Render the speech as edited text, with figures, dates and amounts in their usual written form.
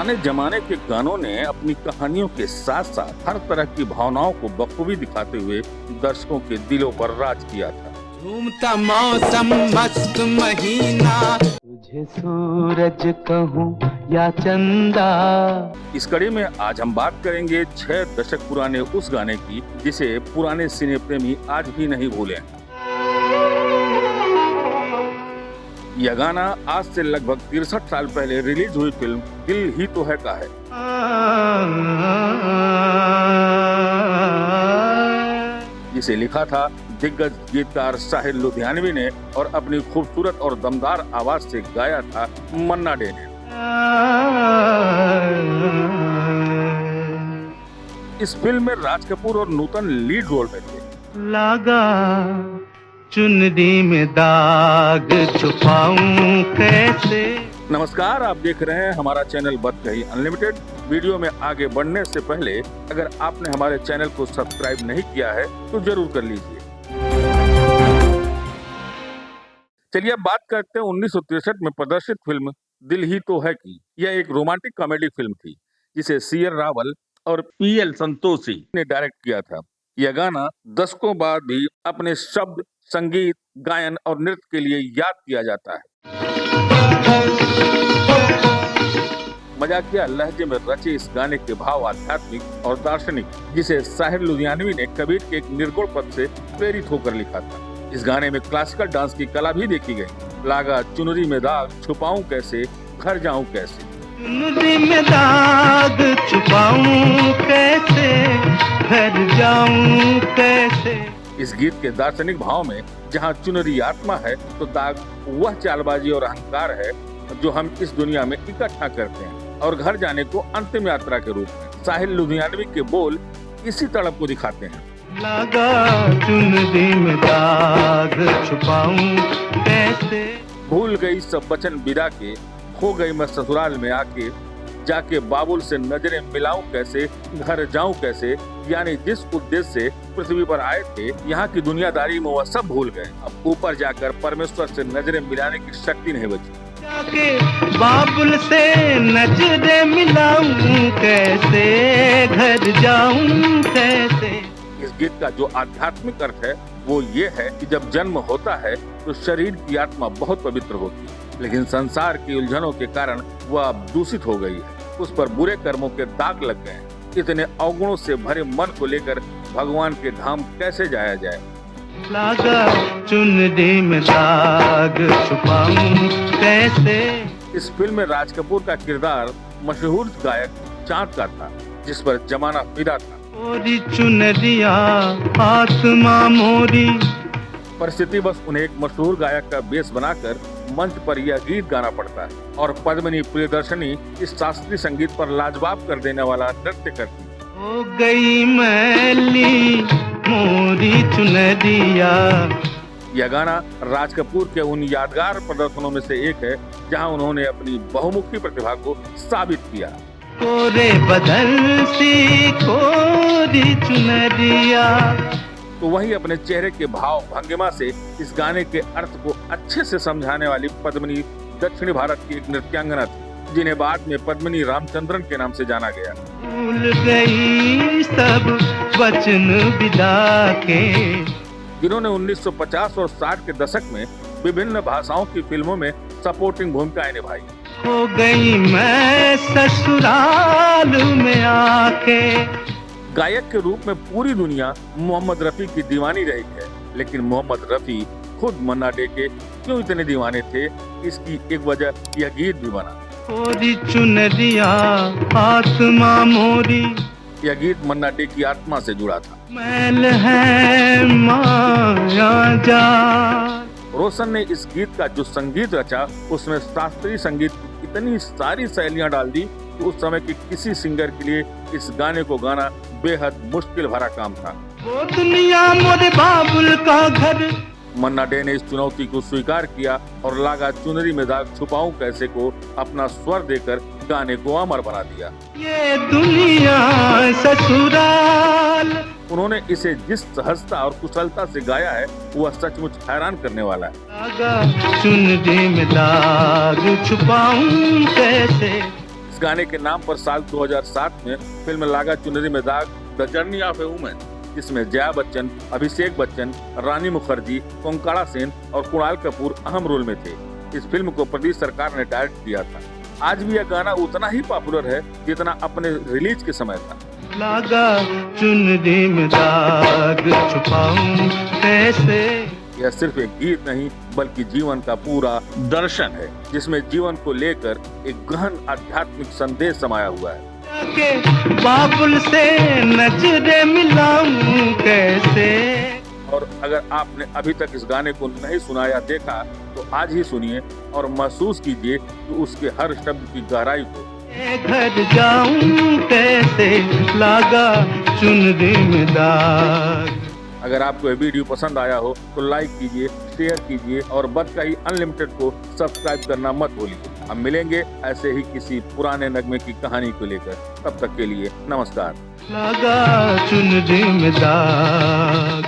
पुराने जमाने के गानों ने अपनी कहानियों के साथ साथ हर तरह की भावनाओं को बखूबी दिखाते हुए दर्शकों के दिलों पर राज किया था। झूमता मौसम मस्त महीना, तुझे सूरज कहूँ या चंदा। इस कड़ी में आज हम बात करेंगे 6 दशक पुराने उस गाने की जिसे पुराने सिने प्रेमी आज भी नहीं भूले। यह गाना आज से लगभग 63 साल पहले रिलीज हुई फिल्म दिल ही तो है का है। जिसे लिखा था दिग्गज गीतकार साहिर लुधियानवी ने और अपनी खूबसूरत और दमदार आवाज से गाया था मन्ना डे ने। इस फिल्म में राज कपूर और नूतन लीड रोल में थे। लगा चुनरी में दाग छुपाऊं कैसे। नमस्कार, आप देख रहे हैं हमारा चैनल बात कही अनलिमिटेड। वीडियो में आगे बढ़ने से पहले अगर आपने हमारे चैनल को सब्सक्राइब नहीं किया है तो जरूर कर लीजिए। चलिए अब बात करते हैं 1963 में प्रदर्शित फिल्म दिल ही तो है की। यह एक रोमांटिक कॉमेडी फिल्म थी जिसे सी एन रावल और पीएल संतोषी ने डायरेक्ट किया था। यह गाना दशकों बाद भी अपने शब्द, संगीत, गायन और नृत्य के लिए याद किया जाता है। मजाकिया लहजे में रचे इस गाने के भाव आध्यात्मिक और दार्शनिक, जिसे साहिर लुधियानवी ने कबीर के एक निर्गुण पद से प्रेरित होकर लिखा था। इस गाने में क्लासिकल डांस की कला भी देखी गई। लागा चुनरी में दाग छुपाऊं कैसे, घर जाऊं कैसे। चुनरी में दाग छुपाऊं कैसे, घर जाऊं कैसे। इस गीत के दार्शनिक भाव में जहाँ चुनरी आत्मा है तो दाग वह चालबाजी और अहंकार है जो हम इस दुनिया में इकट्ठा करते हैं, और घर जाने को अंतिम यात्रा के रूप में। साहिर लुधियानवी के बोल इसी तड़प को दिखाते हैं। लगा चुनरी में दाग छुपाऊं कैसे। भूल गई सब वचन विदा के, खो गई मैं ससुराल में आके, जाके बाबुल से नजरें मिलाऊं कैसे, घर जाऊं कैसे। यानी जिस उद्देश्य से पृथ्वी पर आए थे, यहाँ की दुनियादारी में वह सब भूल गए। अब ऊपर जाकर परमेश्वर से नजरें मिलाने की शक्ति नहीं बची। जाके बाबुल से नजरें मिलाऊं कैसे, घर जाऊं कैसे। इस गीत का जो आध्यात्मिक अर्थ है वो ये है कि जब जन्म होता है तो शरीर की आत्मा बहुत पवित्र होती है, लेकिन संसार की उलझनों के कारण वह अब दूषित हो गई है। उस पर बुरे कर्मों के दाग लग गए हैं। इतने अवगुणों से भरे मन को लेकर भगवान के धाम कैसे जाया जाए। लागा चुनरी में दाग छुपाऊं कैसे। इस फिल्म में राज कपूर का किरदार मशहूर गायक चांद का था, जिस पर जमाना फिदा था। मोरी चुनरिया आत्मा मोरी। परिस्थिति बस उन्हें एक मशहूर गायक का बेस बनाकर मंच पर यह गीत गाना पड़ता है, और पद्मिनी प्रियदर्शनी इस शास्त्रीय संगीत पर लाजवाब कर देने वाला नृत्य करती है। हो गई मैली मोरी चुनरिया। यह गाना राज कपूर के उन यादगार प्रदर्शनों में से एक है जहां उन्होंने अपनी बहुमुखी प्रतिभा को साबित किया। कोरे बदल सी कोरी चुनरिया। तो वही अपने चेहरे के भाव भंगिमा से इस गाने के अर्थ को अच्छे से समझाने वाली पद्मिनी दक्षिणी भारत की एक नृत्यांगना थी, जिन्हें बाद में पद्मिनी रामचंद्रन के नाम से जाना गया। भूल गई सब वचन विदा के। जिन्होंने 1950 और 60 के दशक में विभिन्न भाषाओं की फिल्मों में सपोर्टिंग भूमिकाएं निभाई। हो गई मैं ससुराल में आके। गायक के रूप में पूरी दुनिया मोहम्मद रफी की दीवानी रही है, लेकिन मोहम्मद रफी खुद मन्ना डे के क्यों इतने दीवाने थे, इसकी एक वजह यह गीत भी बना। मोरी चुनरिया आत्मा मोरी। यह गीत मन्ना डे की आत्मा से जुड़ा था। मैल है माया जाल। रोशन ने इस गीत का जो संगीत रचा उसमें शास्त्रीय संगीत की इतनी सारी शैलियां डाल दी कि उस समय के किसी सिंगर के लिए इस गाने को गाना बेहद मुश्किल भरा काम था। वो दुनिया मोरे बाबुल का घर। मन्ना डे ने इस चुनौती को स्वीकार किया और लागा चुनरी में दाग छुपाऊं कैसे को अपना स्वर देकर गाने को अमर बना दिया। ये दुनिया ससुराल। उन्होंने इसे जिस सहजता और कुशलता से गाया है वह सचमुच हैरान करने वाला है। चुनरी में दाग छुपाऊं कैसे। इस गाने के नाम पर साल 2007 में फिल्म लागा चुनरी में दाग the journey of A women, जिसमें जया बच्चन, अभिषेक बच्चन, रानी मुखर्जी, ओंकारा सेन और कुणाल कपूर अहम रोल में थे। इस फिल्म को प्रदेश सरकार ने डायरेक्ट किया था। आज भी यह गाना उतना ही पॉपुलर है जितना अपने रिलीज के समय था। लागा चुनरी में दाग छुपाऊं कैसे। यह सिर्फ एक गीत नहीं बल्कि जीवन का पूरा दर्शन है, जिसमें जीवन को लेकर एक गहन आध्यात्मिक संदेश समाया हुआ है। के बाबुल से नजरे मिलाऊं कैसे। और अगर आपने अभी तक इस गाने को नहीं सुना या देखा तो आज ही सुनिए और महसूस कीजिए कि उसके हर शब्द की गहराई को। घर जाऊं कैसे लागा चुनरी में दाग। अगर आपको ये वीडियो पसंद आया हो तो लाइक कीजिए, शेयर कीजिए और बदकाही अनलिमिटेड को सब्सक्राइब करना मत भूलिए। हम मिलेंगे ऐसे ही किसी पुराने नगमे की कहानी को लेकर। तब तक के लिए नमस्कार। लागा चुनरी में दाग।